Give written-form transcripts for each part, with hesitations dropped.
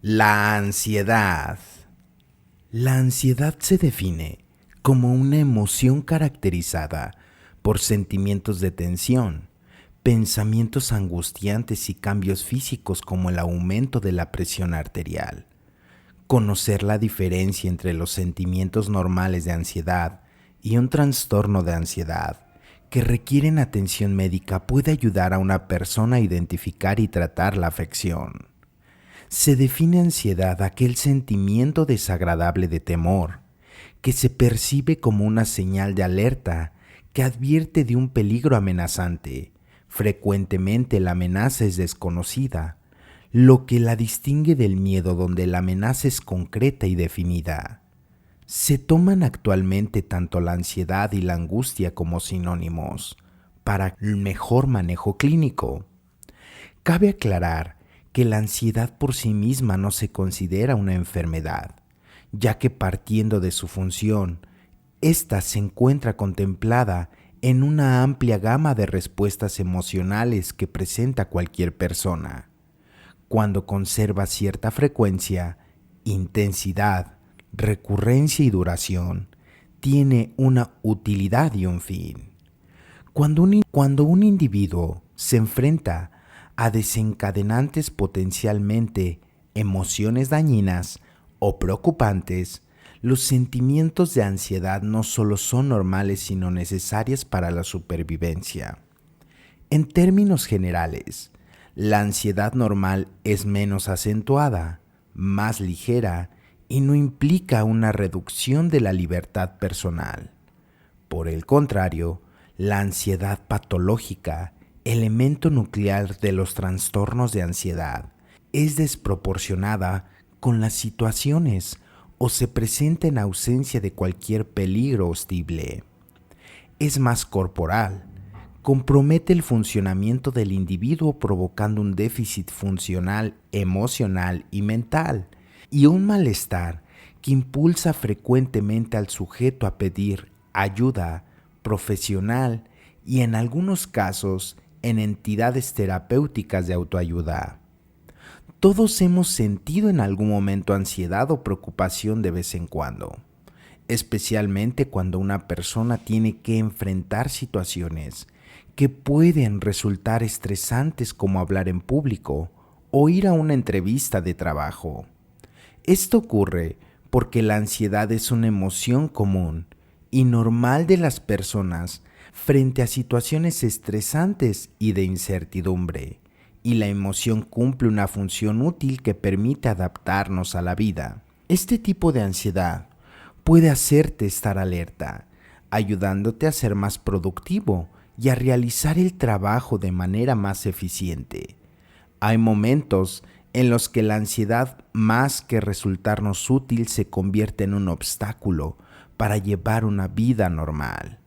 La ansiedad. La ansiedad se define como una emoción caracterizada por sentimientos de tensión, pensamientos angustiantes y cambios físicos como el aumento de la presión arterial. Conocer la diferencia entre los sentimientos normales de ansiedad y un trastorno de ansiedad que requieren atención médica puede ayudar a una persona a identificar y tratar la afección. Se define ansiedad aquel sentimiento desagradable de temor, que se percibe como una señal de alerta que advierte de un peligro amenazante. Frecuentemente la amenaza es desconocida, lo que la distingue del miedo donde la amenaza es concreta y definida. Se toman actualmente tanto la ansiedad y la angustia como sinónimos para el mejor manejo clínico. Cabe aclarar que la ansiedad por sí misma no se considera una enfermedad, ya que partiendo de su función, ésta se encuentra contemplada en una amplia gama de respuestas emocionales que presenta cualquier persona, cuando conserva cierta frecuencia, intensidad, recurrencia y duración, tiene una utilidad y un fin. Cuando un individuo se enfrenta a desencadenantes potencialmente emociones dañinas o preocupantes, los sentimientos de ansiedad no solo son normales sino necesarias para la supervivencia. En términos generales, la ansiedad normal es menos acentuada, más ligera y no implica una reducción de la libertad personal. Por el contrario, la ansiedad patológica, elemento nuclear de los trastornos de ansiedad, es desproporcionada con las situaciones o se presenta en ausencia de cualquier peligro hostil. Es más corporal, compromete el funcionamiento del individuo provocando un déficit funcional, emocional y mental, y un malestar que impulsa frecuentemente al sujeto a pedir ayuda profesional y en algunos casos en entidades terapéuticas de autoayuda. Todos hemos sentido en algún momento ansiedad o preocupación de vez en cuando, especialmente cuando una persona tiene que enfrentar situaciones que pueden resultar estresantes como hablar en público o ir a una entrevista de trabajo. Esto ocurre porque la ansiedad es una emoción común y normal de las personas frente a situaciones estresantes y de incertidumbre, y la emoción cumple una función útil que permite adaptarnos a la vida. Este tipo de ansiedad puede hacerte estar alerta, ayudándote a ser más productivo y a realizar el trabajo de manera más eficiente. Hay momentos en los que la ansiedad, más que resultarnos útil, se convierte en un obstáculo para llevar una vida normal.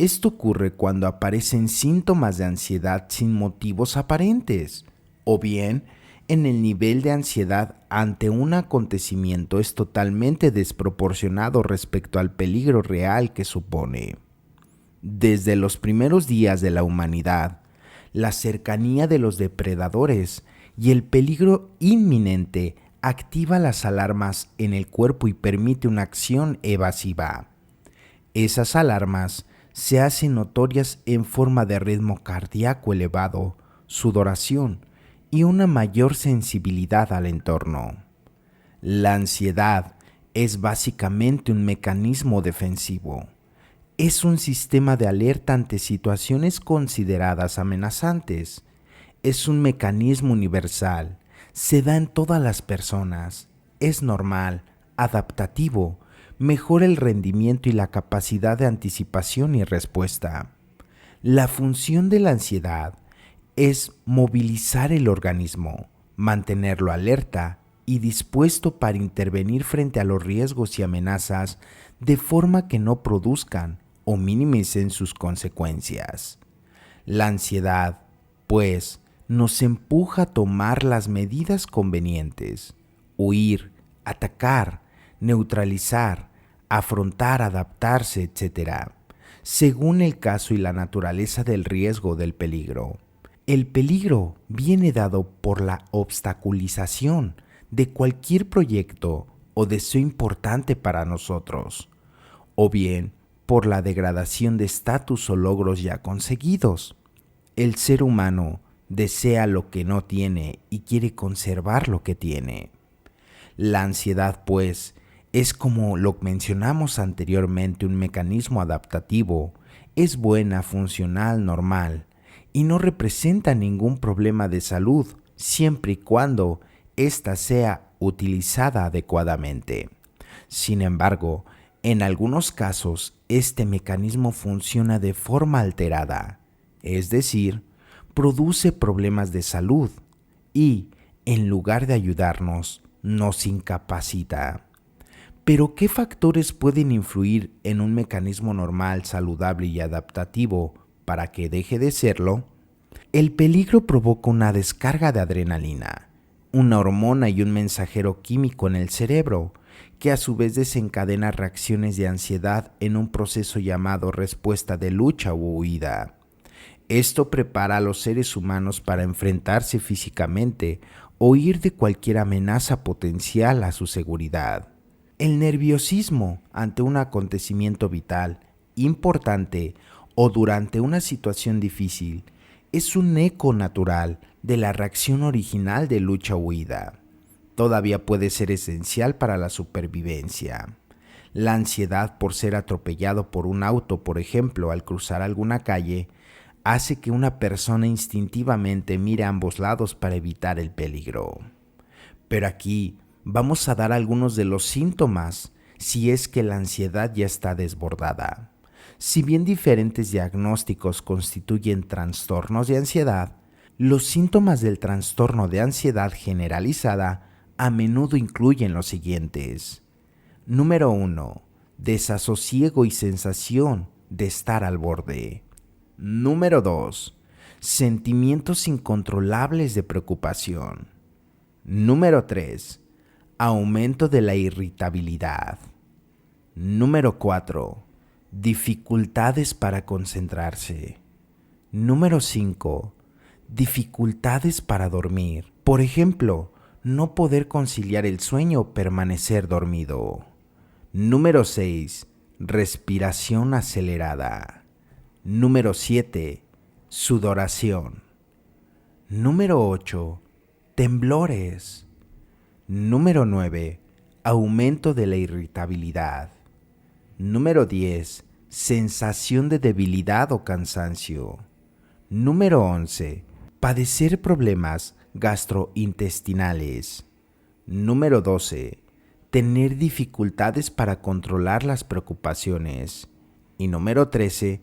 Esto ocurre cuando aparecen síntomas de ansiedad sin motivos aparentes, o bien en el nivel de ansiedad ante un acontecimiento es totalmente desproporcionado respecto al peligro real que supone. Desde los primeros días de la humanidad, la cercanía de los depredadores y el peligro inminente activa las alarmas en el cuerpo y permite una acción evasiva. Esas alarmas se hacen notorias en forma de ritmo cardíaco elevado, sudoración y una mayor sensibilidad al entorno. La ansiedad es básicamente un mecanismo defensivo. Es un sistema de alerta ante situaciones consideradas amenazantes. Es un mecanismo universal. Se da en todas las personas. Es normal, adaptativo, mejora el rendimiento y la capacidad de anticipación y respuesta. La función de la ansiedad es movilizar el organismo, mantenerlo alerta y dispuesto para intervenir frente a los riesgos y amenazas de forma que no produzcan o minimicen sus consecuencias. La ansiedad, pues, nos empuja a tomar las medidas convenientes, huir, atacar, neutralizar, afrontar, adaptarse, etc., según el caso y la naturaleza del riesgo o del peligro. El peligro viene dado por la obstaculización de cualquier proyecto o deseo importante para nosotros, o bien por la degradación de estatus o logros ya conseguidos. El ser humano desea lo que no tiene y quiere conservar lo que tiene. La ansiedad, pues, es, como lo mencionamos anteriormente, un mecanismo adaptativo. Es buena, funcional, normal y no representa ningún problema de salud siempre y cuando ésta sea utilizada adecuadamente. Sin embargo, en algunos casos este mecanismo funciona de forma alterada, es decir, produce problemas de salud y, en lugar de ayudarnos, nos incapacita. Pero, ¿qué factores pueden influir en un mecanismo normal, saludable y adaptativo para que deje de serlo? El peligro provoca una descarga de adrenalina, una hormona y un mensajero químico en el cerebro, que a su vez desencadena reacciones de ansiedad en un proceso llamado respuesta de lucha u huida. Esto prepara a los seres humanos para enfrentarse físicamente o huir de cualquier amenaza potencial a su seguridad. El nerviosismo ante un acontecimiento vital, importante o durante una situación difícil es un eco natural de la reacción original de lucha o huida. Todavía puede ser esencial para la supervivencia. La ansiedad por ser atropellado por un auto, por ejemplo, al cruzar alguna calle, hace que una persona instintivamente mire a ambos lados para evitar el peligro. Pero aquí vamos a dar algunos de los síntomas si es que la ansiedad ya está desbordada. Si bien diferentes diagnósticos constituyen trastornos de ansiedad, los síntomas del trastorno de ansiedad generalizada a menudo incluyen los siguientes. Número 1. Desasosiego y sensación de estar al borde. Número 2. Sentimientos incontrolables de preocupación. Número 3. Aumento de la irritabilidad. Número 4. Dificultades para concentrarse. Número 5. Dificultades para dormir. Por ejemplo, no poder conciliar el sueño o permanecer dormido. Número 6. Respiración acelerada. Número 7. Sudoración. Número 8. Temblores. Número 9. Aumento de la irritabilidad. Número 10. Sensación de debilidad o cansancio. Número 11. Padecer problemas gastrointestinales. Número 12. Tener dificultades para controlar las preocupaciones. Y número 13.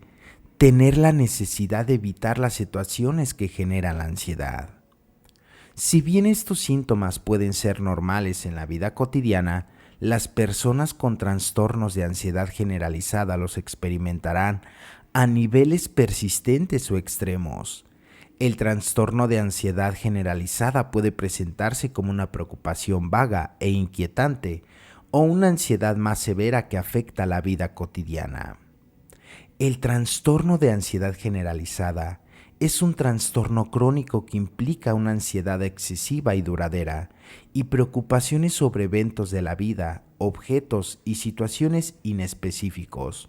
Tener la necesidad de evitar las situaciones que generan la ansiedad. Si bien estos síntomas pueden ser normales en la vida cotidiana, las personas con trastornos de ansiedad generalizada los experimentarán a niveles persistentes o extremos. El trastorno de ansiedad generalizada puede presentarse como una preocupación vaga e inquietante o una ansiedad más severa que afecta la vida cotidiana. El trastorno de ansiedad generalizada es un trastorno crónico que implica una ansiedad excesiva y duradera y preocupaciones sobre eventos de la vida, objetos y situaciones inespecíficos.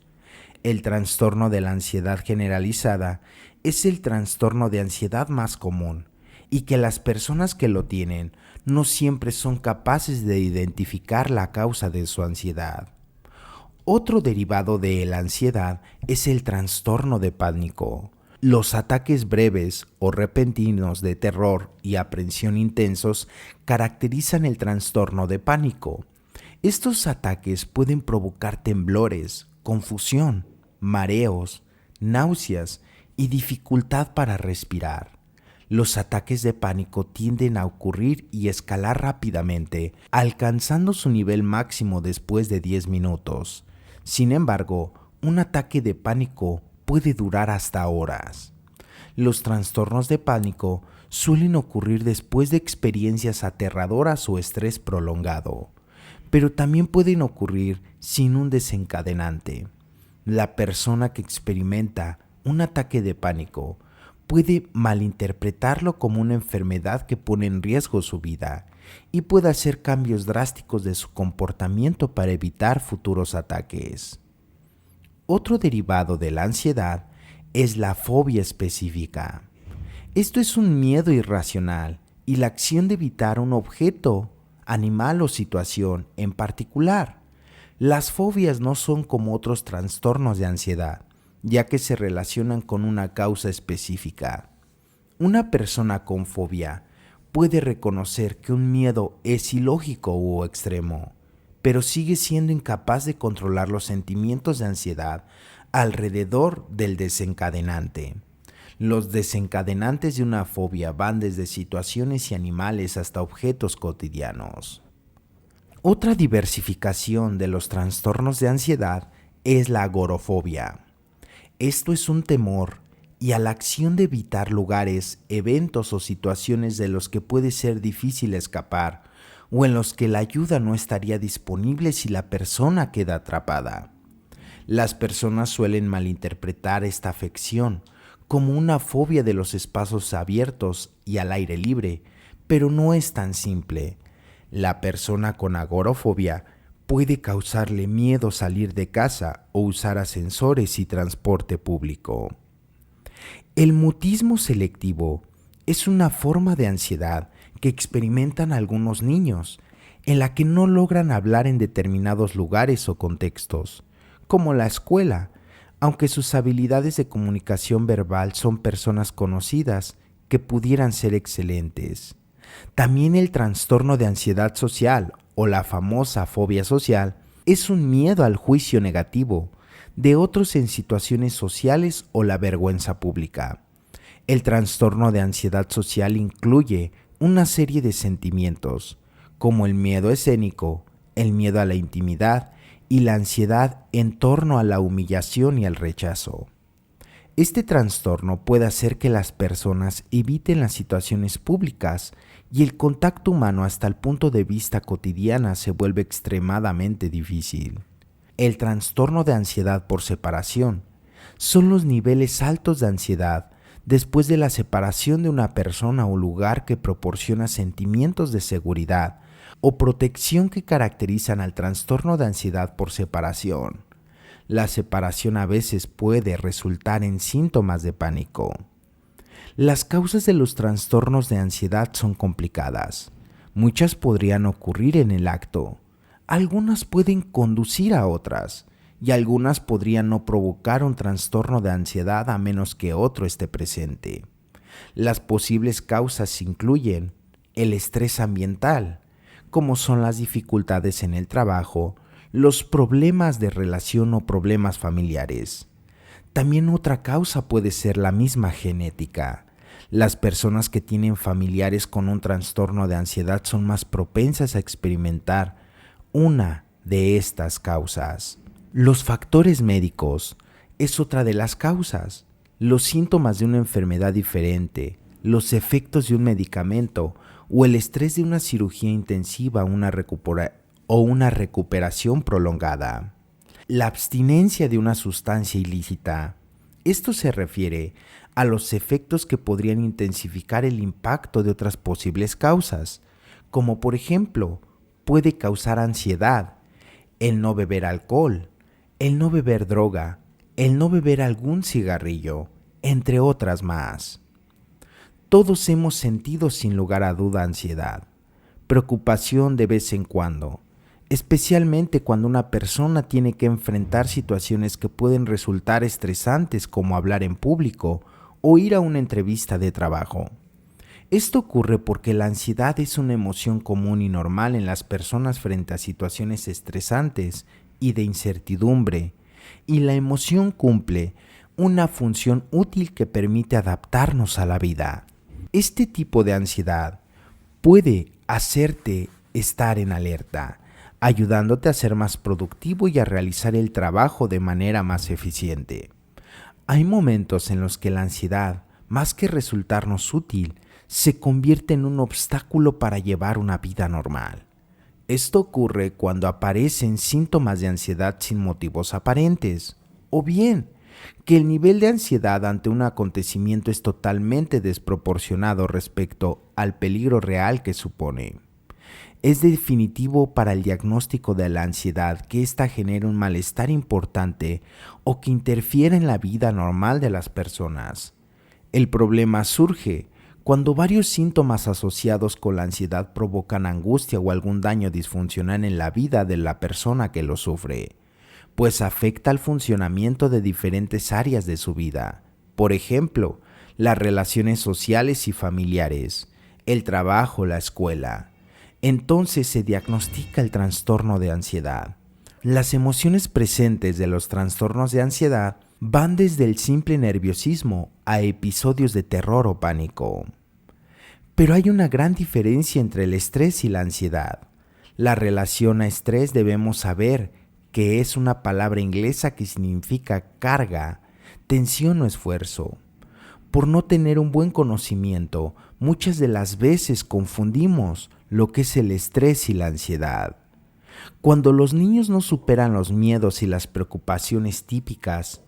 El trastorno de la ansiedad generalizada es el trastorno de ansiedad más común y que las personas que lo tienen no siempre son capaces de identificar la causa de su ansiedad. Otro derivado de la ansiedad es el trastorno de pánico. Los ataques breves o repentinos de terror y aprensión intensos caracterizan el trastorno de pánico. Estos ataques pueden provocar temblores, confusión, mareos, náuseas y dificultad para respirar. Los ataques de pánico tienden a ocurrir y escalar rápidamente, alcanzando su nivel máximo después de 10 minutos. Sin embargo, un ataque de pánico puede durar hasta horas. Los trastornos de pánico suelen ocurrir después de experiencias aterradoras o estrés prolongado, pero también pueden ocurrir sin un desencadenante. La persona que experimenta un ataque de pánico puede malinterpretarlo como una enfermedad que pone en riesgo su vida y puede hacer cambios drásticos de su comportamiento para evitar futuros ataques. Otro derivado de la ansiedad es la fobia específica. Esto es un miedo irracional y la acción de evitar un objeto, animal o situación en particular. Las fobias no son como otros trastornos de ansiedad, ya que se relacionan con una causa específica. Una persona con fobia puede reconocer que un miedo es ilógico o extremo, pero sigue siendo incapaz de controlar los sentimientos de ansiedad alrededor del desencadenante. Los desencadenantes de una fobia van desde situaciones y animales hasta objetos cotidianos. Otra diversificación de los trastornos de ansiedad es la agorafobia. Esto es un temor y a la acción de evitar lugares, eventos o situaciones de los que puede ser difícil escapar o en los que la ayuda no estaría disponible si la persona queda atrapada. Las personas suelen malinterpretar esta afección como una fobia de los espacios abiertos y al aire libre, pero no es tan simple. La persona con agorafobia puede causarle miedo salir de casa o usar ascensores y transporte público. El mutismo selectivo es una forma de ansiedad que experimentan algunos niños, en la que no logran hablar en determinados lugares o contextos, como la escuela, aunque sus habilidades de comunicación verbal son personas conocidas que pudieran ser excelentes. También el trastorno de ansiedad social o la famosa fobia social es un miedo al juicio negativo de otros en situaciones sociales o la vergüenza pública. El trastorno de ansiedad social incluye una serie de sentimientos, como el miedo escénico, el miedo a la intimidad y la ansiedad en torno a la humillación y el rechazo. Este trastorno puede hacer que las personas eviten las situaciones públicas y el contacto humano hasta el punto de vista cotidiana se vuelve extremadamente difícil. El trastorno de ansiedad por separación son los niveles altos de ansiedad después de la separación de una persona o lugar que proporciona sentimientos de seguridad o protección que caracterizan al trastorno de ansiedad por separación. La separación a veces puede resultar en síntomas de pánico. Las causas de los trastornos de ansiedad son complicadas. Muchas podrían ocurrir en el acto. Algunas pueden conducir a otras, y algunas podrían no provocar un trastorno de ansiedad a menos que otro esté presente. Las posibles causas incluyen el estrés ambiental, como son las dificultades en el trabajo, los problemas de relación o problemas familiares. También otra causa puede ser la misma genética. Las personas que tienen familiares con un trastorno de ansiedad son más propensas a experimentar una de estas causas. Los factores médicos es otra de las causas. Los síntomas de una enfermedad diferente, los efectos de un medicamento o el estrés de una cirugía intensiva o una recuperación prolongada. La abstinencia de una sustancia ilícita. Esto se refiere a los efectos que podrían intensificar el impacto de otras posibles causas, como por ejemplo, puede causar ansiedad, el no beber alcohol, el no beber droga, el no beber algún cigarrillo, entre otras más. Todos hemos sentido sin lugar a duda ansiedad, preocupación de vez en cuando, especialmente cuando una persona tiene que enfrentar situaciones que pueden resultar estresantes como hablar en público o ir a una entrevista de trabajo. Esto ocurre porque la ansiedad es una emoción común y normal en las personas frente a situaciones estresantes y de incertidumbre, y la emoción cumple una función útil que permite adaptarnos a la vida. Este tipo de ansiedad puede hacerte estar en alerta, ayudándote a ser más productivo y a realizar el trabajo de manera más eficiente. Hay momentos en los que la ansiedad, más que resultarnos útil, se convierte en un obstáculo para llevar una vida normal. Esto ocurre cuando aparecen síntomas de ansiedad sin motivos aparentes, o bien que el nivel de ansiedad ante un acontecimiento es totalmente desproporcionado respecto al peligro real que supone. Es definitivo para el diagnóstico de la ansiedad que ésta genere un malestar importante o que interfiera en la vida normal de las personas. El problema surge cuando varios síntomas asociados con la ansiedad provocan angustia o algún daño disfuncional en la vida de la persona que lo sufre, pues afecta al funcionamiento de diferentes áreas de su vida. Por ejemplo, las relaciones sociales y familiares, el trabajo, la escuela. Entonces se diagnostica el trastorno de ansiedad. Las emociones presentes de los trastornos de ansiedad van desde el simple nerviosismo a episodios de terror o pánico. Pero hay una gran diferencia entre el estrés y la ansiedad. La relación a estrés debemos saber que es una palabra inglesa que significa carga, tensión o esfuerzo. Por no tener un buen conocimiento, muchas de las veces confundimos lo que es el estrés y la ansiedad. Cuando los niños no superan los miedos y las preocupaciones típicas,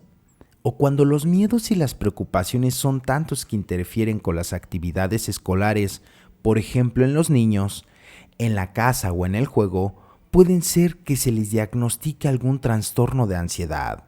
o cuando los miedos y las preocupaciones son tantos que interfieren con las actividades escolares, por ejemplo en los niños, en la casa o en el juego, pueden ser que se les diagnostique algún trastorno de ansiedad.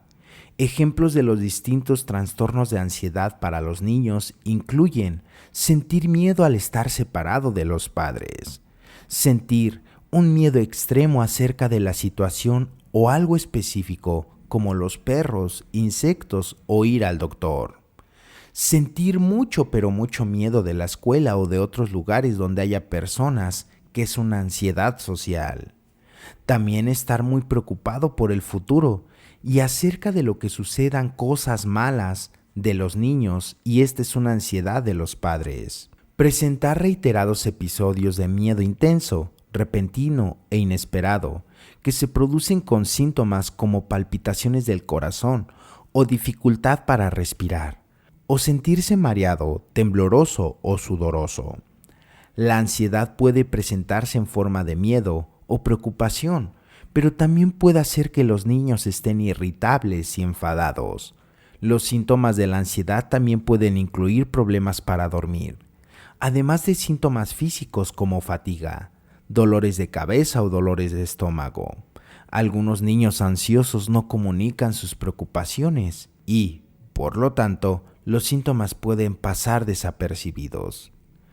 Ejemplos de los distintos trastornos de ansiedad para los niños incluyen sentir miedo al estar separado de los padres, sentir un miedo extremo acerca de la situación o algo específico como los perros, insectos o ir al doctor, sentir mucho pero mucho miedo de la escuela o de otros lugares donde haya personas, que es una ansiedad social. También estar muy preocupado por el futuro y acerca de lo que sucedan cosas malas de los niños, y esta es una ansiedad de los padres. Presentar reiterados episodios de miedo intenso, repentino e inesperado, que se producen con síntomas como palpitaciones del corazón o dificultad para respirar, o sentirse mareado, tembloroso o sudoroso. La ansiedad puede presentarse en forma de miedo o preocupación, pero también puede hacer que los niños estén irritables y enfadados. Los síntomas de la ansiedad también pueden incluir problemas para dormir, además de síntomas físicos como fatiga, dolores de cabeza o dolores de estómago. Algunos niños ansiosos no comunican sus preocupaciones y, por lo tanto, los síntomas pueden pasar desapercibidos.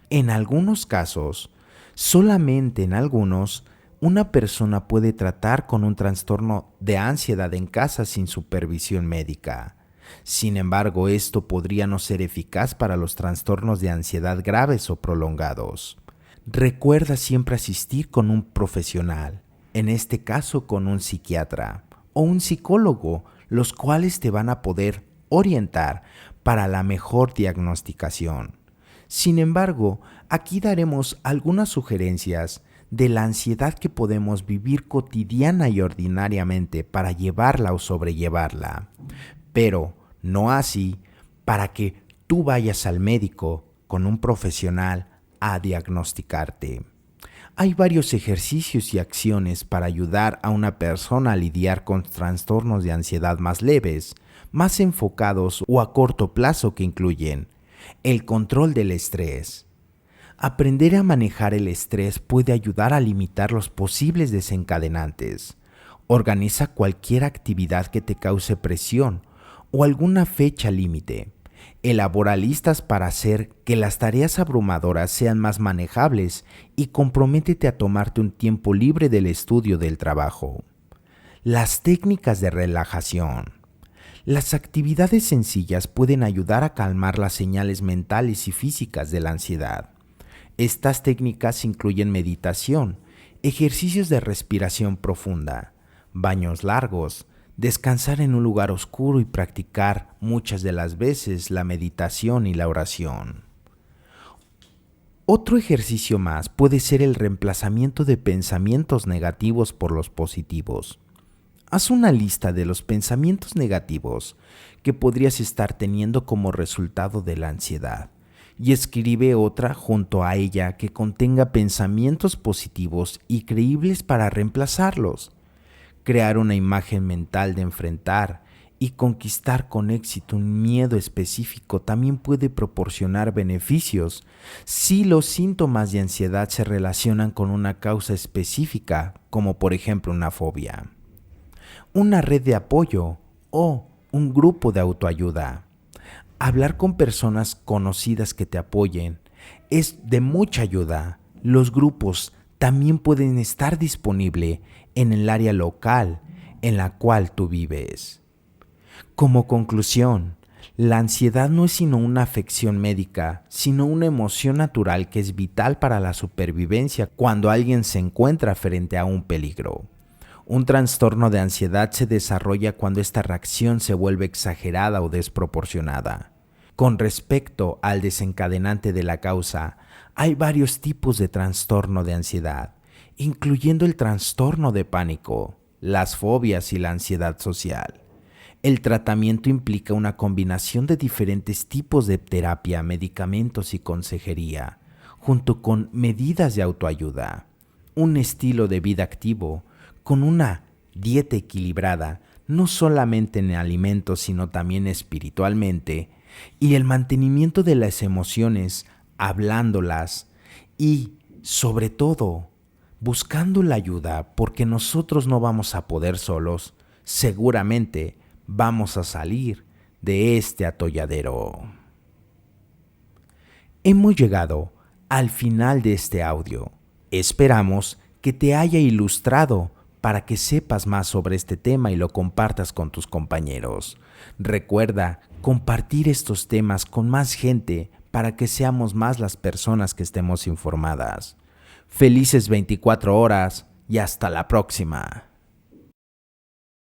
En algunos casos, solamente en algunos, una persona puede tratar con un trastorno de ansiedad en casa sin supervisión médica. Sin embargo, esto podría no ser eficaz para los trastornos de ansiedad graves o prolongados. Recuerda siempre asistir con un profesional, en este caso con un psiquiatra o un psicólogo, los cuales te van a poder orientar para la mejor diagnosticación. Sin embargo, aquí daremos algunas sugerencias de la ansiedad que podemos vivir cotidiana y ordinariamente para llevarla o sobrellevarla, pero no así para que tú vayas al médico con un profesional a diagnosticarte. Hay varios ejercicios y acciones para ayudar a una persona a lidiar con trastornos de ansiedad más leves, más enfocados o a corto plazo, que incluyen el control del estrés. Aprender a manejar el estrés puede ayudar a limitar los posibles desencadenantes. Organiza cualquier actividad que te cause presión o alguna fecha límite. Elabora listas para hacer que las tareas abrumadoras sean más manejables y comprométete a tomarte un tiempo libre del estudio del trabajo. Las técnicas de relajación. Las actividades sencillas pueden ayudar a calmar las señales mentales y físicas de la ansiedad. Estas técnicas incluyen meditación, ejercicios de respiración profunda, baños largos, descansar en un lugar oscuro y practicar muchas de las veces la meditación y la oración. Otro ejercicio más puede ser el reemplazamiento de pensamientos negativos por los positivos. Haz una lista de los pensamientos negativos que podrías estar teniendo como resultado de la ansiedad y escribe otra junto a ella que contenga pensamientos positivos y creíbles para reemplazarlos. Crear una imagen mental de enfrentar y conquistar con éxito un miedo específico también puede proporcionar beneficios si los síntomas de ansiedad se relacionan con una causa específica, como por ejemplo una fobia, una red de apoyo o un grupo de autoayuda. Hablar con personas conocidas que te apoyen es de mucha ayuda. Los grupos también pueden estar disponibles en el área local en la cual tú vives. Como conclusión, la ansiedad no es sino una afección médica, sino una emoción natural que es vital para la supervivencia cuando alguien se encuentra frente a un peligro. Un trastorno de ansiedad se desarrolla cuando esta reacción se vuelve exagerada o desproporcionada. Con respecto al desencadenante de la causa, hay varios tipos de trastorno de ansiedad, incluyendo el trastorno de pánico, las fobias y la ansiedad social. El tratamiento implica una combinación de diferentes tipos de terapia, medicamentos y consejería, junto con medidas de autoayuda, un estilo de vida activo, con una dieta equilibrada, no solamente en alimentos, sino también espiritualmente, y el mantenimiento de las emociones, hablándolas y, sobre todo, buscando la ayuda, porque nosotros no vamos a poder solos. Seguramente vamos a salir de este atolladero. Hemos llegado al final de este audio. Esperamos que te haya ilustrado para que sepas más sobre este tema y lo compartas con tus compañeros. Recuerda compartir estos temas con más gente para que seamos más las personas que estemos informadas. Felices 24 horas y hasta la próxima.